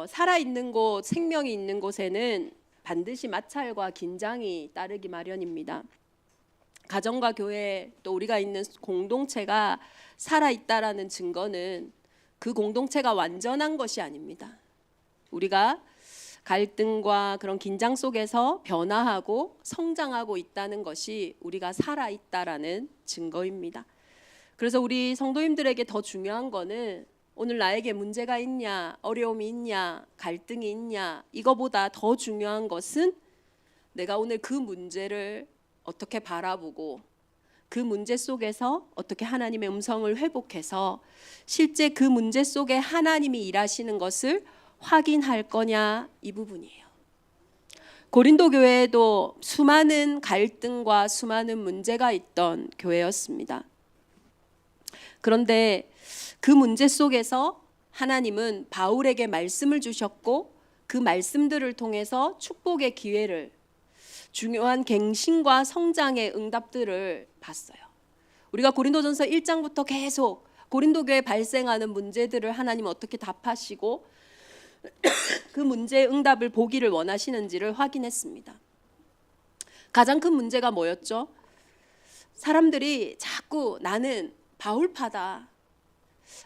살아있는 곳, 생명이 있는 곳에는 반드시 마찰과 긴장이 따르기 마련입니다. 가정과 교회 또 우리가 있는 공동체가 살아있다라는 증거는 그 공동체가 완전한 것이 아닙니다. 우리가 갈등과 그런 긴장 속에서 변화하고 성장하고 있다는 것이 우리가 살아있다라는 증거입니다. 그래서 우리 성도님들에게 더 중요한 거는 오늘 나에게 문제가 있냐, 어려움이 있냐, 갈등이 있냐, 이거보다 더 중요한 것은 내가 오늘 그 문제를 어떻게 바라보고 그 문제 속에서 어떻게 하나님의 음성을 회복해서 실제 그 문제 속에 하나님이 일하시는 것을 확인할 거냐, 이 부분이에요. 고린도 교회에도 수많은 갈등과 수많은 문제가 있던 교회였습니다. 그런데 그 문제 속에서 하나님은 바울에게 말씀을 주셨고 그 말씀들을 통해서 축복의 기회를, 중요한 갱신과 성장의 응답들을 봤어요. 우리가 고린도전서 1장부터 계속 고린도 교회에 발생하는 문제들을 하나님 어떻게 답하시고 그 문제의 응답을 보기를 원하시는지를 확인했습니다. 가장 큰 문제가 뭐였죠? 사람들이 자꾸 나는 바울파다,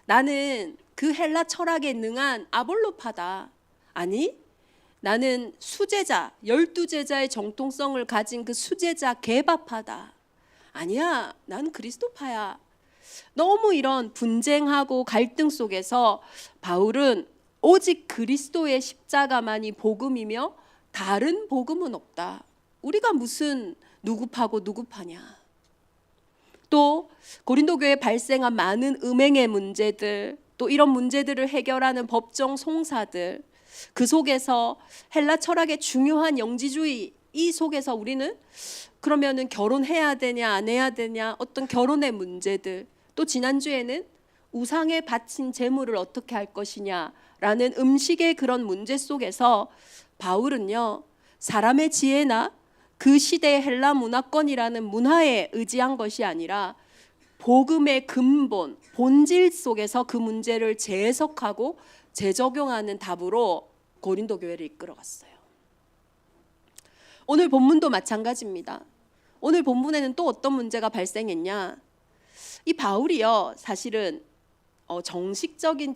나는 그 헬라 철학에 능한 아볼로파다, 아니 나는 수제자, 12제자의 정통성을 가진 그 수제자 게바파다, 아니야 난 그리스도파야. 너무 이런 분쟁하고 갈등 속에서 바울은 오직 그리스도의 십자가만이 복음이며 다른 복음은 없다. 우리가 무슨 누구파고 누구파냐. 또 고린도 교회에 발생한 많은 음행의 문제들, 또 이런 문제들을 해결하는 법정 송사들, 그 속에서 헬라 철학의 중요한 영지주의, 이 속에서 우리는 그러면은 결혼해야 되냐 안 해야 되냐, 어떤 결혼의 문제들, 또 지난주에는 우상에 바친 재물을 어떻게 할 것이냐라는 음식의 그런 문제 속에서 바울은요, 사람의 지혜나 그 시대의 헬라 문화권이라는 문화에 의지한 것이 아니라 복음의 근본, 본질 속에서 그 문제를 재해석하고 재적용하는 답으로 고린도 교회를 이끌어갔어요. 오늘 본문도 마찬가지입니다. 오늘 본문에는 또 어떤 문제가 발생했냐? 이 바울이요, 사실은 정식적인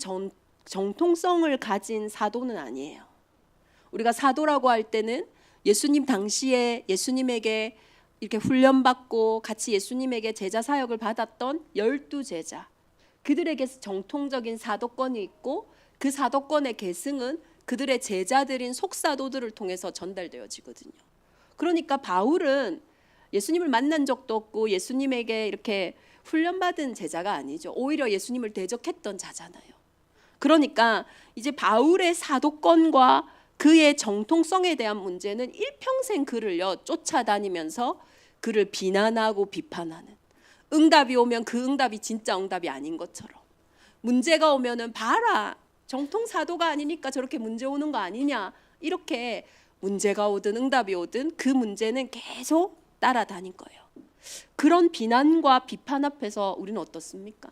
정통성을 가진 사도는 아니에요. 우리가 사도라고 할 때는 예수님 당시에 예수님에게 이렇게 훈련받고 같이 예수님에게 제자 사역을 받았던 12제자, 그들에게 정통적인 사도권이 있고 그 사도권의 계승은 그들의 제자들인 속사도들을 통해서 전달되어지거든요. 그러니까 바울은 예수님을 만난 적도 없고 예수님에게 이렇게 훈련받은 제자가 아니죠. 오히려 예수님을 대적했던 자잖아요. 그러니까 이제 바울의 사도권과 그의 정통성에 대한 문제는 일평생 그를요 쫓아다니면서 그를 비난하고 비판하는, 응답이 오면 그 응답이 진짜 응답이 아닌 것처럼, 문제가 오면은 봐라 정통 사도가 아니니까 저렇게 문제 오는 거 아니냐, 이렇게 문제가 오든 응답이 오든 그 문제는 계속 따라다닌 거예요. 그런 비난과 비판 앞에서 우리는 어떻습니까?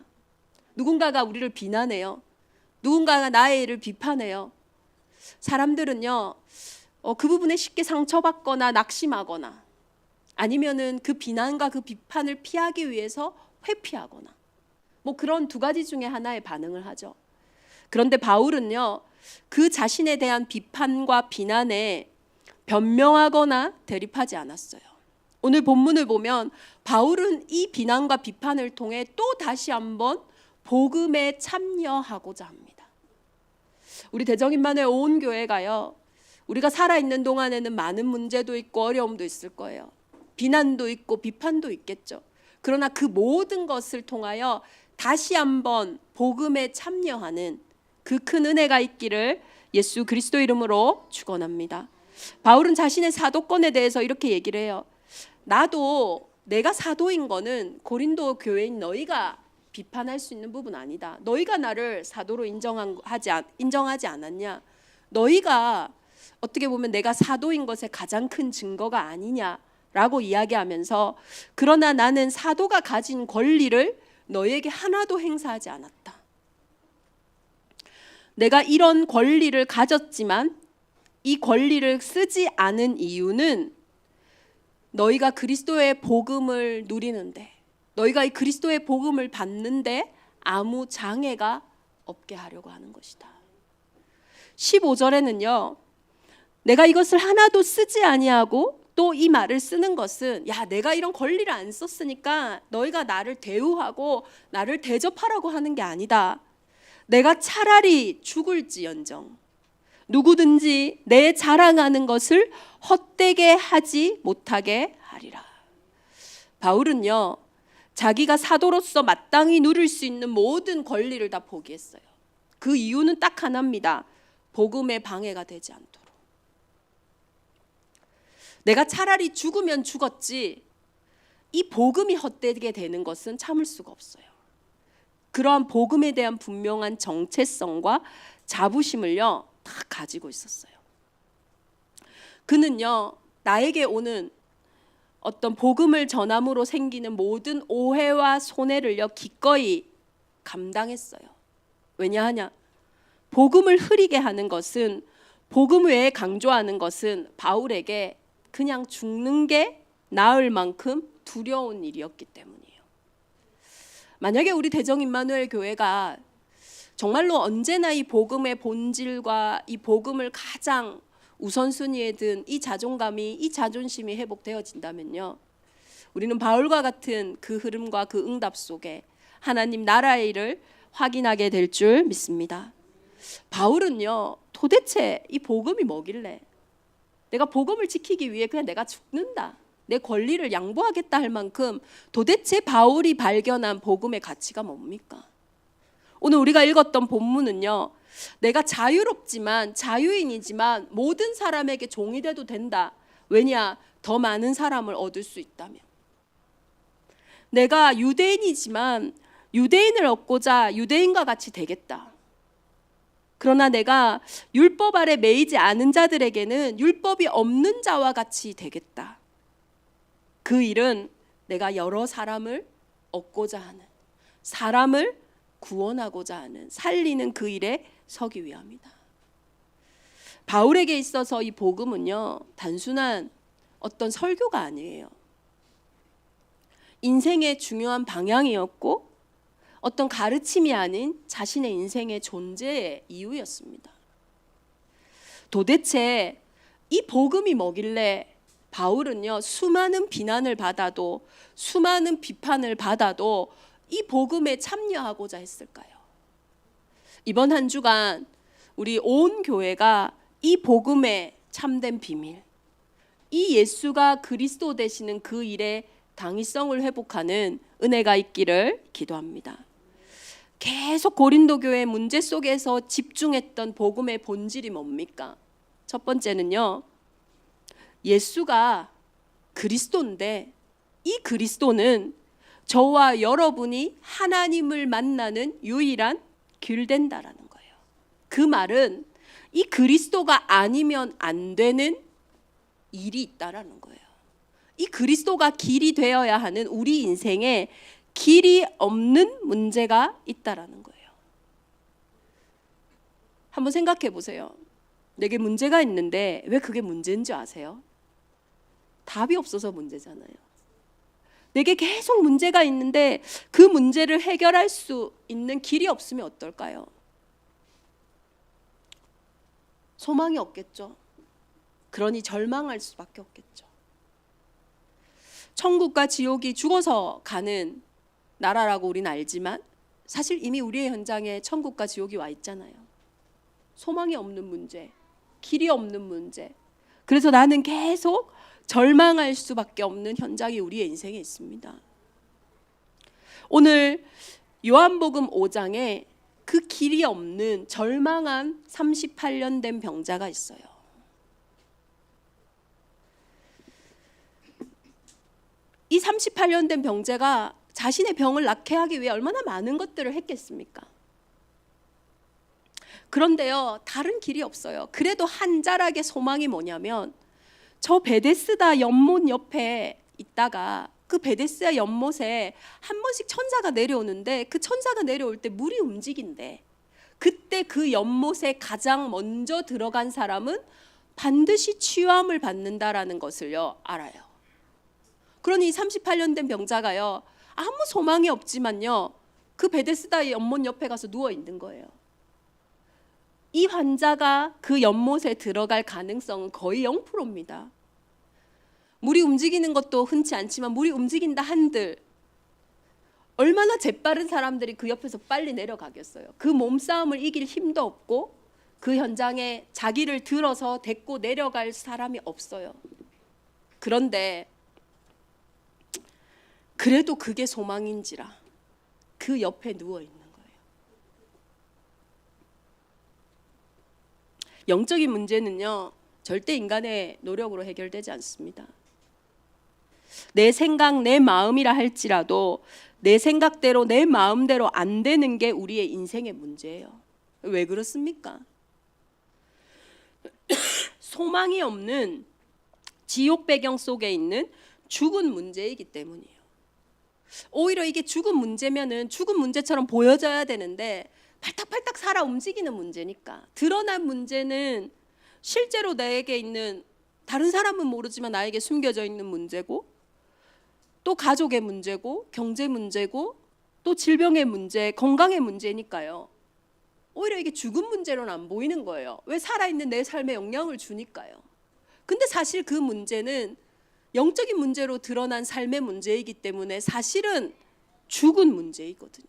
누군가가 우리를 비난해요. 누군가가 나의 일을 비판해요. 사람들은요 그 부분에 쉽게 상처받거나 낙심하거나 아니면은 그 비난과 그 비판을 피하기 위해서 회피하거나 뭐 그런 두 가지 중에 하나의 반응을 하죠. 그런데 바울은요 그 자신에 대한 비판과 비난에 변명하거나 대립하지 않았어요. 오늘 본문을 보면 바울은 이 비난과 비판을 통해 또 다시 한번 복음에 참여하고자 합니다. 우리 대정인만의 온 교회가요, 우리가 살아있는 동안에는 많은 문제도 있고 어려움도 있을 거예요. 비난도 있고 비판도 있겠죠. 그러나 그 모든 것을 통하여 다시 한번 복음에 참여하는 그 큰 은혜가 있기를 예수 그리스도 이름으로 축원합니다. 바울은 자신의 사도권에 대해서 이렇게 얘기를 해요. 나도 내가 사도인 거는 고린도 교회인 너희가 비판할 수 있는 부분 아니다. 너희가 나를 사도로 인정하지 않았냐? 너희가 어떻게 보면 내가 사도인 것의 가장 큰 증거가 아니냐라고 이야기하면서, 그러나 나는 사도가 가진 권리를 너희에게 하나도 행사하지 않았다. 내가 이런 권리를 가졌지만 이 권리를 쓰지 않은 이유는 너희가 그리스도의 복음을 누리는데, 너희가 이 그리스도의 복음을 받는데 아무 장애가 없게 하려고 하는 것이다. 15절에는요, 내가 이것을 하나도 쓰지 아니하고 또 이 말을 쓰는 것은, 야, 내가 이런 권리를 안 썼으니까 너희가 나를 대우하고 나를 대접하라고 하는 게 아니다. 내가 차라리 죽을지언정 누구든지 내 자랑하는 것을 헛되게 하지 못하게 하리라. 바울은요, 자기가 사도로서 마땅히 누릴 수 있는 모든 권리를 다 포기했어요. 그 이유는 딱 하나입니다. 복음의 방해가 되지 않도록. 내가 차라리 죽으면 죽었지 이 복음이 헛되게 되는 것은 참을 수가 없어요. 그러한 복음에 대한 분명한 정체성과 자부심을요 다 가지고 있었어요. 그는요, 나에게 오는 어떤 복음을 전함으로 생기는 모든 오해와 손해를요 기꺼이 감당했어요. 왜냐하냐? 복음을 흐리게 하는 것은, 복음 외에 강조하는 것은 바울에게 그냥 죽는 게 나을 만큼 두려운 일이었기 때문이에요. 만약에 우리 대정 임마누엘 교회가 정말로 언제나 이 복음의 본질과 이 복음을 가장 우선순위에 든 이 자존감이, 이 자존심이 회복되어진다면요, 우리는 바울과 같은 그 흐름과 그 응답 속에 하나님 나라의 일을 확인하게 될 줄 믿습니다. 바울은요, 도대체 이 복음이 뭐길래 내가 복음을 지키기 위해 그냥 내가 죽는다, 내 권리를 양보하겠다 할 만큼 도대체 바울이 발견한 복음의 가치가 뭡니까? 오늘 우리가 읽었던 본문은요, 내가 자유롭지만, 자유인이지만 모든 사람에게 종이 돼도 된다. 왜냐? 더 많은 사람을 얻을 수 있다면. 내가 유대인이지만 유대인을 얻고자 유대인과 같이 되겠다. 그러나 내가 율법 아래 매이지 않은 자들에게는 율법이 없는 자와 같이 되겠다. 그 일은 내가 여러 사람을 얻고자 하는, 사람을 구원하고자 하는, 살리는 그 일에 서기 위함이다. 바울에게 있어서 이 복음은요, 단순한 어떤 설교가 아니에요. 인생의 중요한 방향이었고 어떤 가르침이 아닌 자신의 인생의 존재의 이유였습니다. 도대체 이 복음이 뭐길래 바울은요, 수많은 비난을 받아도, 수많은 비판을 받아도 이 복음에 참여하고자 했을까요? 이번 한 주간 우리 온 교회가 이 복음의 참된 비밀, 이 예수가 그리스도 되시는 그 일의 당위성을 회복하는 은혜가 있기를 기도합니다. 계속 고린도 교회 문제 속에서 집중했던 복음의 본질이 뭡니까? 첫 번째는요, 예수가 그리스도인데 이 그리스도는 저와 여러분이 하나님을 만나는 유일한 길 된다라는 거예요. 그 말은 이 그리스도가 아니면 안 되는 일이 있다라는 거예요. 이 그리스도가 길이 되어야 하는 우리 인생에 길이 없는 문제가 있다라는 거예요. 한번 생각해 보세요. 내게 문제가 있는데 왜 그게 문제인 줄 아세요? 답이 없어서 문제잖아요. 내게 계속 문제가 있는데 그 문제를 해결할 수 있는 길이 없으면 어떨까요? 소망이 없겠죠. 그러니 절망할 수밖에 없겠죠. 천국과 지옥이 죽어서 가는 나라라고 우리는 알지만 사실 이미 우리의 현장에 천국과 지옥이 와 있잖아요. 소망이 없는 문제, 길이 없는 문제. 그래서 나는 계속 절망할 수밖에 없는 현장이 우리의 인생에 있습니다. 오늘 요한복음 5장에 그 길이 없는 절망한 38년 된 병자가 있어요. 이 38년 된 병자가 자신의 병을 낫게 하기 위해 얼마나 많은 것들을 했겠습니까? 그런데요, 다른 길이 없어요. 그래도 한 자락의 소망이 뭐냐면 저 베데스다 연못 옆에 있다가 그 베데스다 연못에 한 번씩 천사가 내려오는데 그 천사가 내려올 때 물이 움직인대. 그때 그 연못에 가장 먼저 들어간 사람은 반드시 치유함을 받는다라는 것을요 알아요. 그러니 38년 된 병자가요 아무 소망이 없지만요 그 베데스다 연못 옆에 가서 누워 있는 거예요. 이 환자가 그 연못에 들어갈 가능성은 거의 0%입니다. 물이 움직이는 것도 흔치 않지만 물이 움직인다 한들 얼마나 재빠른 사람들이 그 옆에서 빨리 내려가겠어요. 그 몸싸움을 이길 힘도 없고 그 현장에 자기를 들어서 데리고 내려갈 사람이 없어요. 그런데 그래도 그게 소망인지라 그 옆에 누워 있는 거예요. 영적인 문제는요 절대 인간의 노력으로 해결되지 않습니다. 내 생각, 내 마음이라 할지라도 내 생각대로 내 마음대로 안 되는 게 우리의 인생의 문제예요. 왜 그렇습니까? 소망이 없는 지옥 배경 속에 있는 죽은 문제이기 때문이에요. 오히려 이게 죽은 문제면은 죽은 문제처럼 보여져야 되는데 팔딱팔딱 살아 움직이는 문제니까 드러난 문제는 실제로 나에게 있는 다른 사람은 모르지만 나에게 숨겨져 있는 문제고 또 가족의 문제고 경제 문제고 또 질병의 문제, 건강의 문제니까요. 오히려 이게 죽은 문제로는 안 보이는 거예요. 왜? 살아있는 내 삶에 영향을 주니까요. 근데 사실 그 문제는 영적인 문제로 드러난 삶의 문제이기 때문에 사실은 죽은 문제이거든요.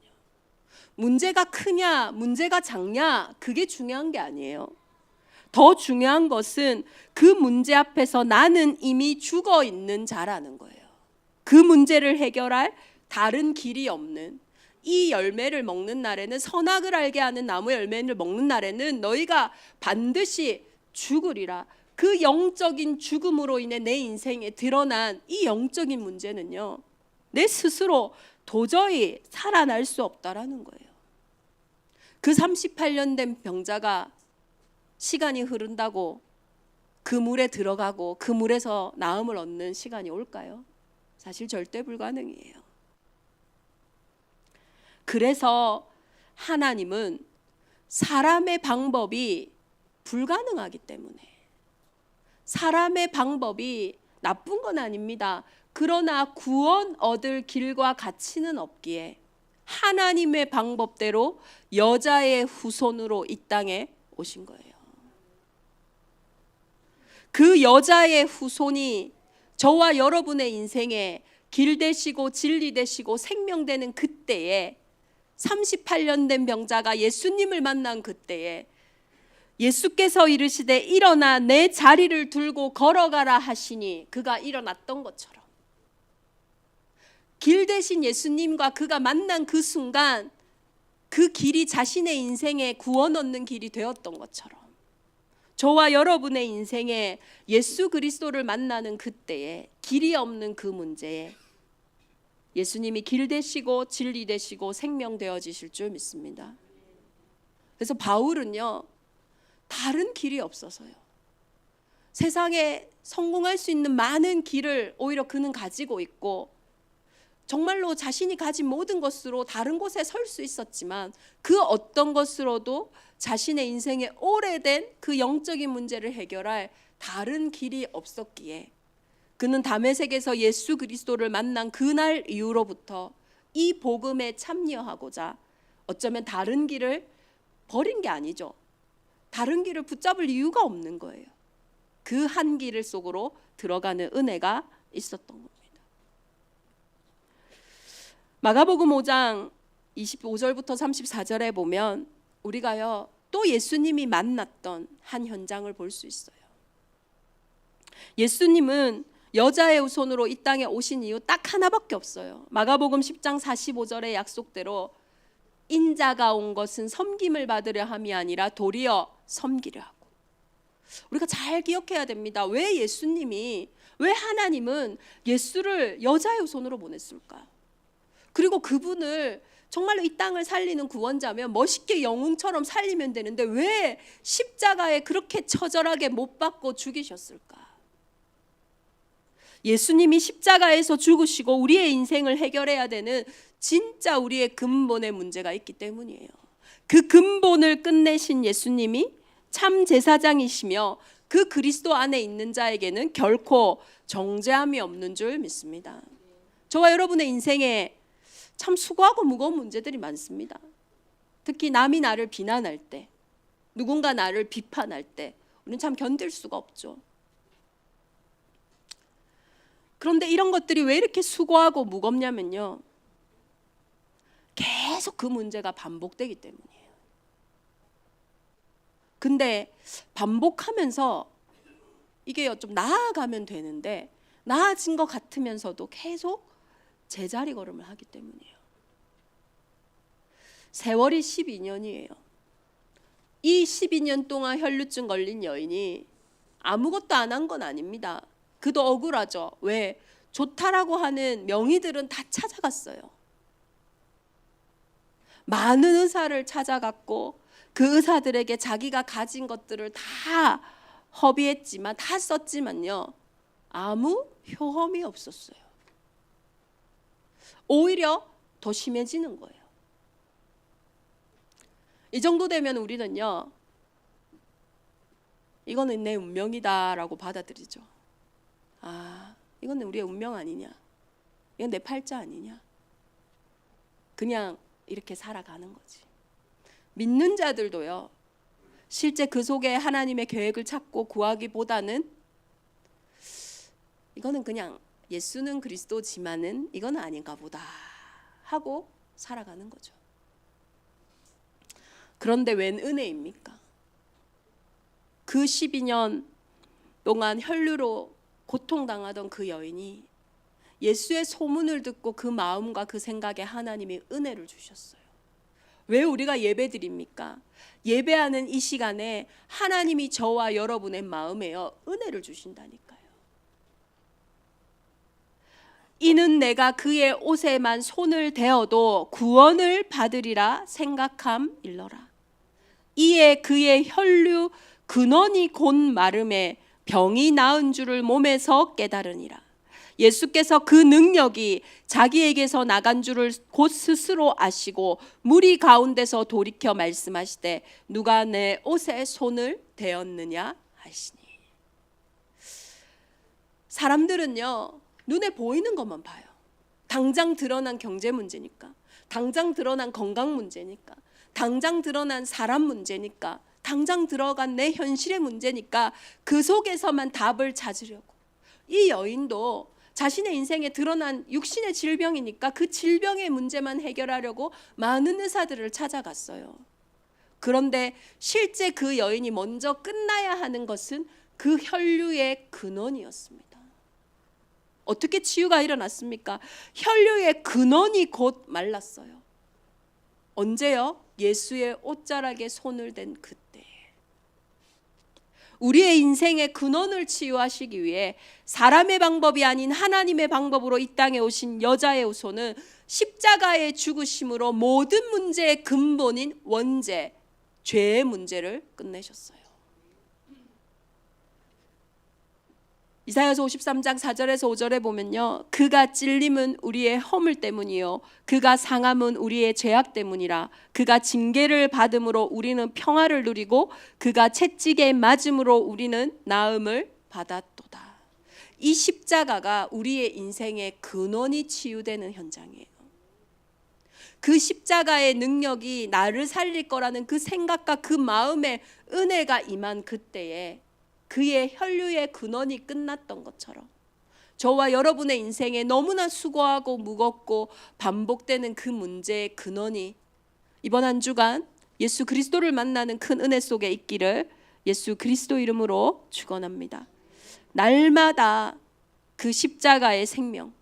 문제가 크냐, 문제가 작냐, 그게 중요한 게 아니에요. 더 중요한 것은 그 문제 앞에서 나는 이미 죽어 있는 자라는 거예요. 그 문제를 해결할 다른 길이 없는, 이 열매를 먹는 날에는, 선악을 알게 하는 나무 열매를 먹는 날에는 너희가 반드시 죽으리라. 그 영적인 죽음으로 인해 내 인생에 드러난 이 영적인 문제는요, 내 스스로 도저히 살아날 수 없다라는 거예요. 그 38년 된 병자가 시간이 흐른다고 그 물에 들어가고 그 물에서 나음을 얻는 시간이 올까요? 사실 절대 불가능이에요. 그래서 하나님은 사람의 방법이 불가능하기 때문에, 사람의 방법이 나쁜 건 아닙니다. 그러나 구원 얻을 길과 가치는 없기에 하나님의 방법대로 여자의 후손으로 이 땅에 오신 거예요. 그 여자의 후손이 저와 여러분의 인생에 길 되시고 진리 되시고 생명 되는 그때에, 38년 된 병자가 예수님을 만난 그때에 예수께서 이르시되 일어나 내 자리를 들고 걸어가라 하시니 그가 일어났던 것처럼, 길 대신 예수님과 그가 만난 그 순간 그 길이 자신의 인생에 구원 얻는 길이 되었던 것처럼, 저와 여러분의 인생에 예수 그리스도를 만나는 그때에 길이 없는 그 문제에 예수님이 길 되시고 진리 되시고 생명 되어지실 줄 믿습니다. 그래서 바울은요, 다른 길이 없어서요, 세상에 성공할 수 있는 많은 길을 오히려 그는 가지고 있고 정말로 자신이 가진 모든 것으로 다른 곳에 설 수 있었지만 그 어떤 것으로도 자신의 인생에 오래된 그 영적인 문제를 해결할 다른 길이 없었기에 그는 다메섹에서 예수 그리스도를 만난 그날 이후로부터 이 복음에 참여하고자 어쩌면 다른 길을 버린 게 아니죠. 다른 길을 붙잡을 이유가 없는 거예요. 그 한 길 속으로 들어가는 은혜가 있었던 겁니다. 마가복음 5장 25절부터 34절에 보면 우리가요 또 예수님이 만났던 한 현장을 볼 수 있어요. 예수님은 여자의 후손으로 이 땅에 오신 이유 딱 하나밖에 없어요. 마가복음 10장 45절의 약속대로 인자가 온 것은 섬김을 받으려 함이 아니라 도리어 섬기려 하고. 우리가 잘 기억해야 됩니다. 왜 예수님이, 왜 하나님은 예수를 여자의 후손으로 보냈을까? 그리고 그분을 정말로 이 땅을 살리는 구원자면 멋있게 영웅처럼 살리면 되는데 왜 십자가에 그렇게 처절하게 못 박고 죽이셨을까? 예수님이 십자가에서 죽으시고 우리의 인생을 해결해야 되는 진짜 우리의 근본의 문제가 있기 때문이에요. 그 근본을 끝내신 예수님이 참 제사장이시며 그 그리스도 안에 있는 자에게는 결코 정죄함이 없는 줄 믿습니다. 저와 여러분의 인생에 참 수고하고 무거운 문제들이 많습니다. 특히 남이 나를 비난할 때, 누군가 나를 비판할 때 우리는 참 견딜 수가 없죠. 그런데 이런 것들이 왜 이렇게 수고하고 무겁냐면요, 계속 그 문제가 반복되기 때문이에요. 근데 반복하면서 이게 좀 나아가면 되는데 나아진 것 같으면서도 계속 제자리 걸음을 하기 때문이에요. 세월이 12년이에요. 이 12년 동안 혈루증 걸린 여인이 아무것도 안 한 건 아닙니다. 그도 억울하죠. 왜? 좋다라고 하는 명의들은 다 찾아갔어요. 많은 의사를 찾아갔고 그 의사들에게 자기가 가진 것들을 다 허비했지만, 다 썼지만요, 아무 효험이 없었어요. 오히려 더 심해지는 거예요. 이 정도 되면 우리는요, 이거는 내 운명이다라고 받아들이죠. 아, 이건 우리의 운명 아니냐, 이건 내 팔자 아니냐, 그냥 이렇게 살아가는 거지. 믿는 자들도요, 실제 그 속에 하나님의 계획을 찾고 구하기보다는 이거는 그냥 예수는 그리스도지만은 이거는 아닌가 보다 하고 살아가는 거죠. 그런데 웬 은혜입니까? 그 12년 동안 혈루로 고통당하던 그 여인이 예수의 소문을 듣고 그 마음과 그 생각에 하나님이 은혜를 주셨어요. 왜 우리가 예배드립니까? 예배하는 이 시간에 하나님이 저와 여러분의 마음에요, 은혜를 주신다니까요. 이는 내가 그의 옷에만 손을 대어도 구원을 받으리라 생각함 일러라. 이에 그의 혈류 근원이 곧 마름에 병이 나은 줄을 몸에서 깨달으니라. 예수께서 그 능력이 자기에게서 나간 줄을 곧 스스로 아시고 무리 가운데서 돌이켜 말씀하시되 누가 내 옷에 손을 대었느냐 하시니. 사람들은요, 눈에 보이는 것만 봐요. 당장 드러난 경제 문제니까, 당장 드러난 건강 문제니까, 당장 드러난 사람 문제니까, 당장 들어간 내 현실의 문제니까 그 속에서만 답을 찾으려고. 이 여인도 자신의 인생에 드러난 육신의 질병이니까 그 질병의 문제만 해결하려고 많은 의사들을 찾아갔어요. 그런데 실제 그 여인이 먼저 끝나야 하는 것은 그 혈류의 근원이었습니다. 어떻게 치유가 일어났습니까? 혈류의 근원이 곧 말랐어요. 언제요? 예수의 옷자락에 손을 댄 그때. 우리의 인생의 근원을 치유하시기 위해 사람의 방법이 아닌 하나님의 방법으로 이 땅에 오신 여자의 후손은 십자가의 죽으심으로 모든 문제의 근본인 원죄, 죄의 문제를 끝내셨어요. 이사야서 53장 4절에서 5절에 보면요, 그가 찔림은 우리의 허물 때문이요 그가 상함은 우리의 죄악 때문이라. 그가 징계를 받음으로 우리는 평화를 누리고 그가 채찍에 맞음으로 우리는 나음을 받았도다. 이 십자가가 우리의 인생의 근원이 치유되는 현장이에요. 그 십자가의 능력이 나를 살릴 거라는 그 생각과 그 마음에 은혜가 임한 그때에 그의 혈류의 근원이 끝났던 것처럼 저와 여러분의 인생에 너무나 수고하고 무겁고 반복되는 그 문제의 근원이 이번 한 주간 예수 그리스도를 만나는 큰 은혜 속에 있기를 예수 그리스도 이름으로 축원합니다. 날마다 그 십자가의 생명,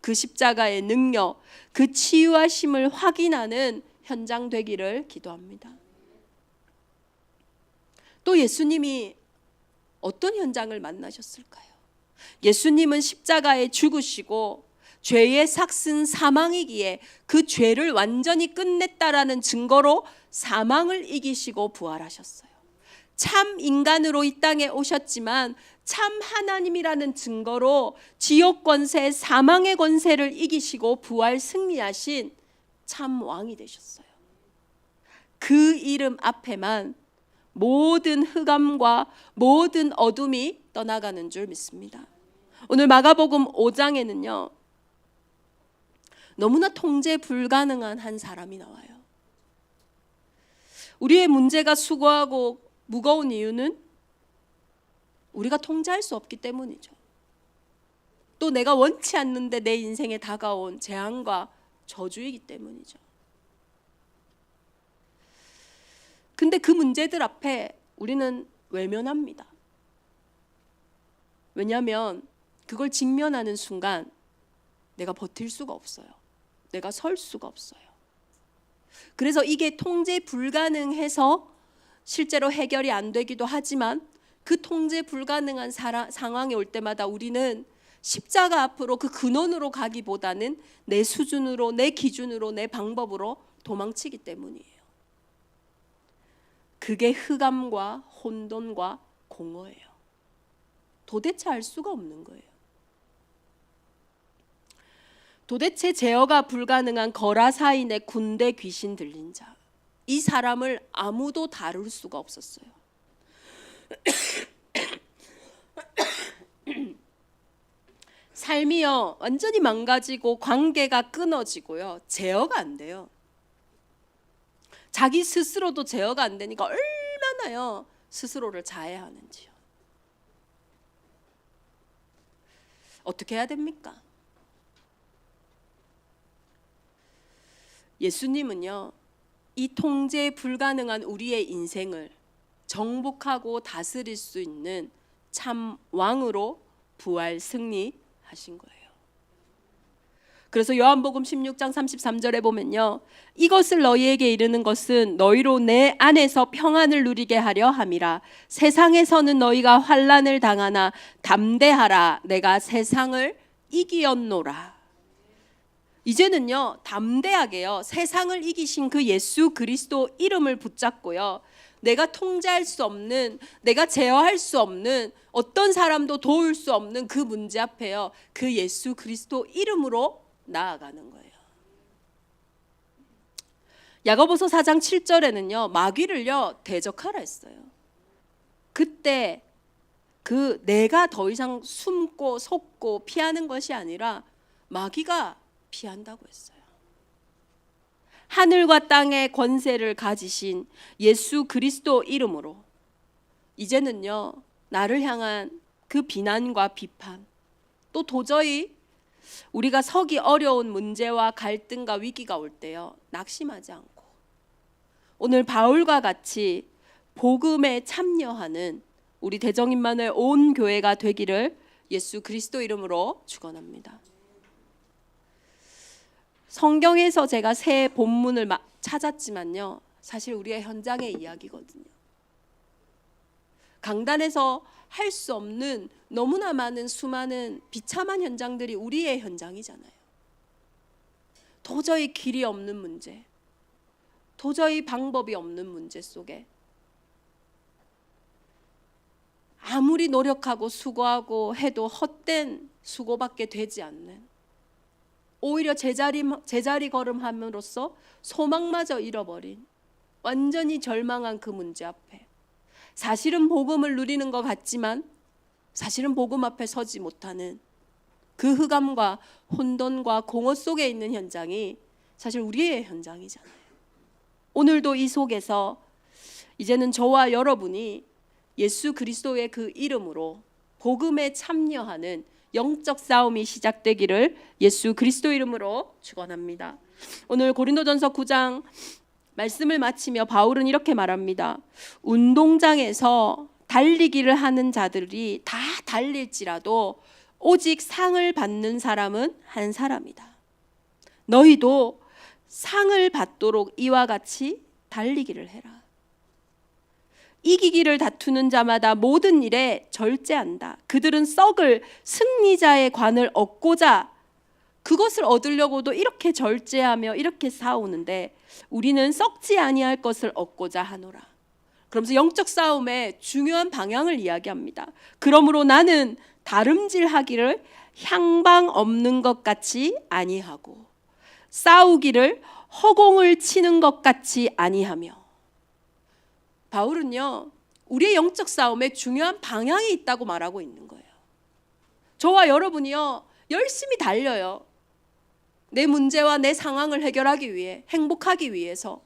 그 십자가의 능력, 그 치유하심을 확인하는 현장 되기를 기도합니다. 또 예수님이 어떤 현장을 만나셨을까요? 예수님은 십자가에 죽으시고 죄의 삭슨 사망이기에 그 죄를 완전히 끝냈다라는 증거로 사망을 이기시고 부활하셨어요. 참 인간으로 이 땅에 오셨지만 참 하나님이라는 증거로 지옥 권세, 사망의 권세를 이기시고 부활 승리하신 참 왕이 되셨어요. 그 이름 앞에만 모든 흑암과 모든 어둠이 떠나가는 줄 믿습니다. 오늘 마가복음 5장에는요, 너무나 통제 불가능한 한 사람이 나와요. 우리의 문제가 수고하고 무거운 이유는 우리가 통제할 수 없기 때문이죠. 또 내가 원치 않는데 내 인생에 다가온 재앙과 저주이기 때문이죠. 근데 그 문제들 앞에 우리는 외면합니다. 왜냐하면 그걸 직면하는 순간 내가 버틸 수가 없어요. 내가 설 수가 없어요. 그래서 이게 통제 불가능해서 실제로 해결이 안 되기도 하지만, 그 통제 불가능한 상황이 올 때마다 우리는 십자가 앞으로 그 근원으로 가기보다는 내 수준으로, 내 기준으로, 내 방법으로 도망치기 때문이에요. 그게 흑암과 혼돈과 공허예요. 도대체 알 수가 없는 거예요. 도대체 제어가 불가능한 거라사인의 군대 귀신 들린 자, 이 사람을 아무도 다룰 수가 없었어요. 삶이요, 완전히 망가지고 관계가 끊어지고요, 제어가 안 돼요. 자기 스스로도 제어가 안 되니까 얼마나요 스스로를 자해하는지요. 어떻게 해야 됩니까? 예수님은요, 이 통제 불가능한 우리의 인생을 정복하고 다스릴 수 있는 참 왕으로 부활 승리하신 거예요. 그래서 요한복음 16장 33절에 보면요, 이것을 너희에게 이르는 것은 너희로 내 안에서 평안을 누리게 하려 함이라. 세상에서는 너희가 환난을 당하나 담대하라. 내가 세상을 이기었노라. 이제는요, 담대하게요, 세상을 이기신 그 예수 그리스도 이름을 붙잡고요, 내가 통제할 수 없는, 내가 제어할 수 없는, 어떤 사람도 도울 수 없는 그 문제 앞에요, 그 예수 그리스도 이름으로 나아가는 거예요. 야고보서 4장 7절에는요, 마귀를요 대적하라 했어요. 그때 그 내가 더 이상 숨고 속고 피하는 것이 아니라 마귀가 피한다고 했어요. 하늘과 땅의 권세를 가지신 예수 그리스도 이름으로 이제는요, 나를 향한 그 비난과 비판, 또 도저히 우리가 서기 어려운 문제와 갈등과 위기가 올 때요, 낙심하지 않고 오늘 바울과 같이 복음에 참여하는 우리 대정인만의 온 교회가 되기를 예수 그리스도 이름으로 축원합니다. 성경에서 제가 새 본문을 찾았지만요, 사실 우리의 현장의 이야기거든요. 강단에서 할 수 없는 너무나 많은 수많은 비참한 현장들이 우리의 현장이잖아요. 도저히 길이 없는 문제, 도저히 방법이 없는 문제 속에 아무리 노력하고 수고하고 해도 헛된 수고밖에 되지 않는, 오히려 제자리 걸음함으로써 소망마저 잃어버린, 완전히 절망한 그 문제 앞에 사실은 복음을 누리는 것 같지만 사실은 복음 앞에 서지 못하는 그 흑암과 혼돈과 공허 속에 있는 현장이 사실 우리의 현장이잖아요. 오늘도 이 속에서 이제는 저와 여러분이 예수 그리스도의 그 이름으로 복음에 참여하는 영적 싸움이 시작되기를 예수 그리스도 이름으로 축원합니다. 오늘 고린도전서 9장 말씀을 마치며 바울은 이렇게 말합니다. 운동장에서 달리기를 하는 자들이 다 달릴지라도 오직 상을 받는 사람은 한 사람이다. 너희도 상을 받도록 이와 같이 달리기를 해라. 이기기를 다투는 자마다 모든 일에 절제한다. 그들은 썩을 승리자의 관을 얻고자 그것을 얻으려고도 이렇게 절제하며 이렇게 싸우는데 우리는 썩지 아니할 것을 얻고자 하노라. 그러면서 영적 싸움의 중요한 방향을 이야기합니다. 그러므로 나는 다름질하기를 향방 없는 것 같이 아니하고 싸우기를 허공을 치는 것 같이 아니하며 바울은요, 우리의 영적 싸움에 중요한 방향이 있다고 말하고 있는 거예요. 저와 여러분이요, 열심히 달려요. 내 문제와 내 상황을 해결하기 위해, 행복하기 위해서,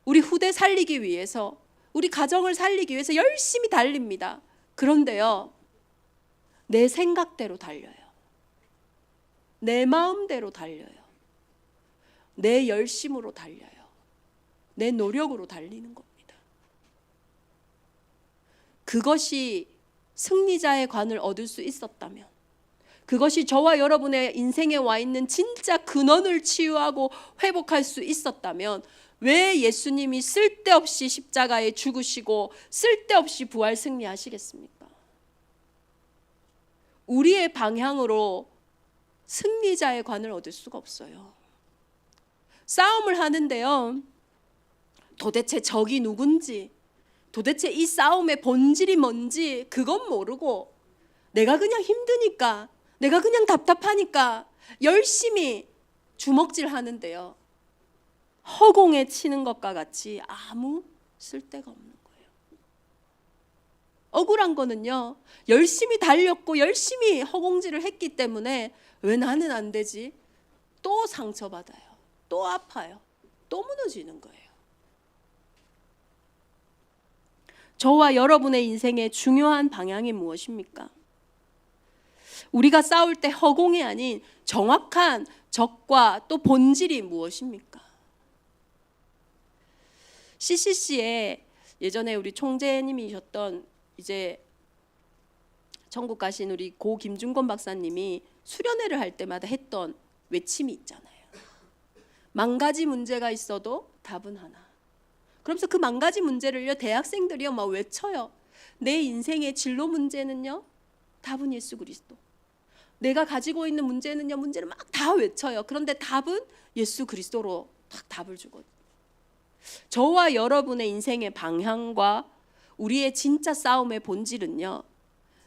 우리 후대 살리기 위해서, 우리 가정을 살리기 위해서 열심히 달립니다. 그런데요, 내 생각대로 달려요. 내 마음대로 달려요. 내 열심으로 달려요. 내 노력으로 달리는 겁니다. 그것이 승리자의 관을 얻을 수 있었다면, 그것이 저와 여러분의 인생에 와 있는 진짜 근원을 치유하고 회복할 수 있었다면, 왜 예수님이 쓸데없이 십자가에 죽으시고 쓸데없이 부활 승리하시겠습니까? 우리의 방향으로 승리자의 관을 얻을 수가 없어요. 싸움을 하는데요, 도대체 적이 누군지, 도대체 이 싸움의 본질이 뭔지 그건 모르고, 내가 그냥 힘드니까, 내가 그냥 답답하니까 열심히 주먹질 하는데요, 허공에 치는 것과 같이 아무 쓸데가 없는 거예요. 억울한 거는요, 열심히 달렸고 열심히 허공질을 했기 때문에 왜 나는 안 되지? 또 상처받아요. 또 아파요. 또 무너지는 거예요. 저와 여러분의 인생의 중요한 방향이 무엇입니까? 우리가 싸울 때 허공이 아닌 정확한 적과 또 본질이 무엇입니까? CCC에 예전에 우리 총재님이셨던 이제 천국 가신 우리 고 김중건 박사님이 수련회를 할 때마다 했던 외침이 있잖아요. 10,000가지 문제가 있어도 답은 하나. 그러면서 그 10,000가지 문제를요, 대학생들이요 막 외쳐요. 내 인생의 진로 문제는요, 답은 예수 그리스도. 내가 가지고 있는 문제는요, 문제를 막 다 외쳐요. 그런데 답은 예수 그리스도로 딱 답을 주거든요. 저와 여러분의 인생의 방향과 우리의 진짜 싸움의 본질은요,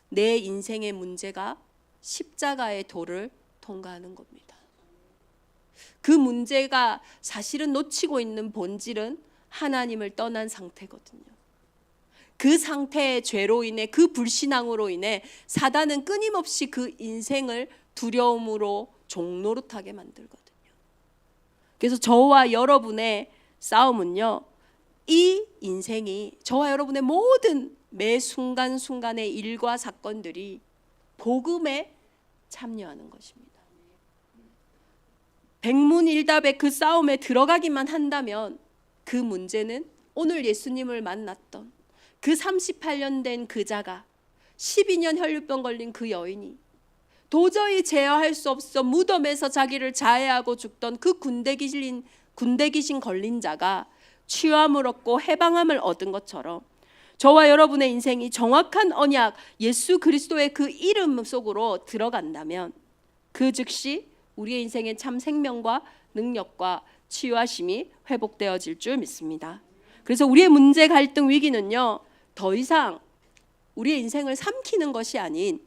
내 인생의 문제가 십자가의 도를 통과하는 겁니다. 그 문제가 사실은 놓치고 있는 본질은 하나님을 떠난 상태거든요. 그 상태의 죄로 인해, 그 불신앙으로 인해 사단은 끊임없이 그 인생을 두려움으로 종노릇하게 만들거든요. 그래서 저와 여러분의 싸움은요, 이 인생이, 저와 여러분의 모든 매 순간순간의 일과 사건들이 복음에 참여하는 것입니다. 백문일답의 그 싸움에 들어가기만 한다면 그 문제는 오늘 예수님을 만났던 그 38년 된 그자가, 12년 혈류병 걸린 그 여인이, 도저히 제어할 수 없어 무덤에서 자기를 자해하고 죽던 그 군대 귀신 걸린 자가 치유함을 얻고 해방함을 얻은 것처럼, 저와 여러분의 인생이 정확한 언약 예수 그리스도의 그 이름 속으로 들어간다면 그 즉시 우리의 인생의 참 생명과 능력과 치유하심이 회복되어질 줄 믿습니다. 그래서 우리의 문제, 갈등, 위기는요, 더 이상 우리의 인생을 삼키는 것이 아닌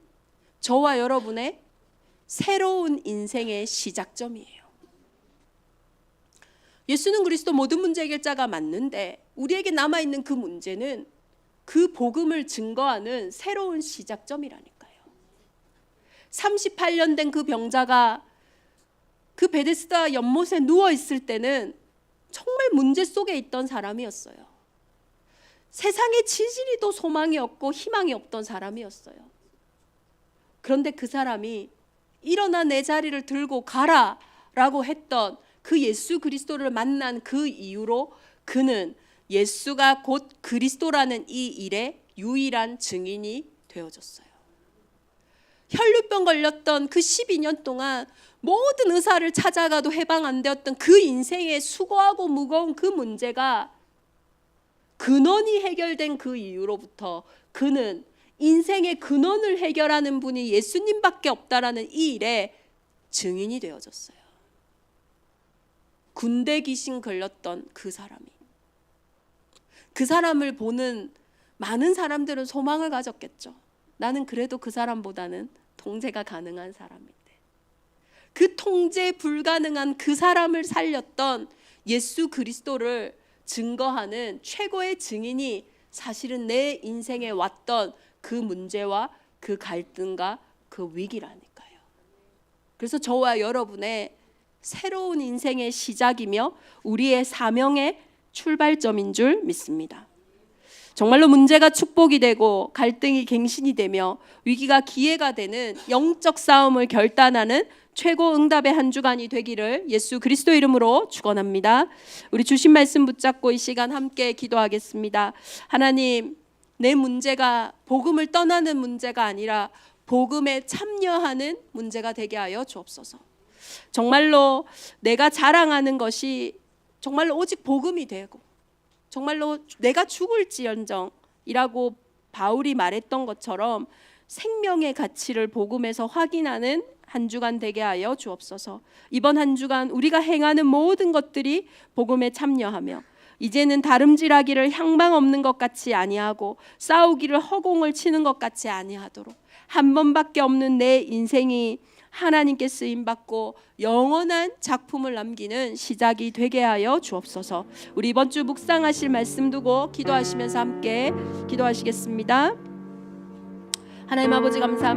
저와 여러분의 새로운 인생의 시작점이에요. 예수는 그리스도 모든 문제 해결자가 맞는데, 우리에게 남아있는 그 문제는 그 복음을 증거하는 새로운 시작점이라니까요. 38년 된 그 병자가 그 베데스다 연못에 누워있을 때는 정말 문제 속에 있던 사람이었어요. 세상에 지지리도 소망이 없고 희망이 없던 사람이었어요. 그런데 그 사람이 일어나 내 자리를 들고 가라 라고 했던 그 예수 그리스도를 만난 그 이후로 그는 예수가 곧 그리스도라는 이 일의 유일한 증인이 되어졌어요. 혈류병 걸렸던 그 12년 동안 모든 의사를 찾아가도 해방 안 되었던 그 인생의 수고하고 무거운 그 문제가 근원이 해결된 그 이후로부터 그는 인생의 근원을 해결하는 분이 예수님밖에 없다라는 이 일에 증인이 되어졌어요. 군대 귀신 걸렸던 그 사람이, 그 사람을 보는 많은 사람들은 소망을 가졌겠죠. 나는 그래도 그 사람보다는 통제가 가능한 사람인데, 그 통제 불가능한 그 사람을 살렸던 예수 그리스도를 증거하는 최고의 증인이 사실은 내 인생에 왔던 그 문제와 그 갈등과 그 위기라니까요. 그래서 저와 여러분의 새로운 인생의 시작이며 우리의 사명의 출발점인 줄 믿습니다. 정말로 문제가 축복이 되고 갈등이 갱신이 되며 위기가 기회가 되는 영적 싸움을 결단하는 최고 응답의 한 주간이 되기를 예수 그리스도 이름으로 축원합니다. 우리 주신 말씀 붙잡고 이 시간 함께 기도하겠습니다. 하나님, 내 문제가 복음을 떠나는 문제가 아니라 복음에 참여하는 문제가 되게 하여 주옵소서. 정말로 내가 자랑하는 것이 정말로 오직 복음이 되고 정말로 내가 죽을지언정이라고 바울이 말했던 것처럼 생명의 가치를 복음에서 확인하는 한 주간 되게 하여 주옵소서. 이번 한 주간 우리가 행하는 모든 것들이 복음에 참여하며 이제는 다름질하기를 향방 없는 것 같이 아니하고 싸우기를 허공을 치는 것 같이 아니하도록 한 번밖에 없는 내 인생이 하나님께 쓰임받고 영원한 작품을 남기는 시작이 되게 하여 주옵소서. 우리 이번 주 묵상하실 말씀 두고 기도하시면서 함께 기도하시겠습니다. 하나님 아버지 감사합니다.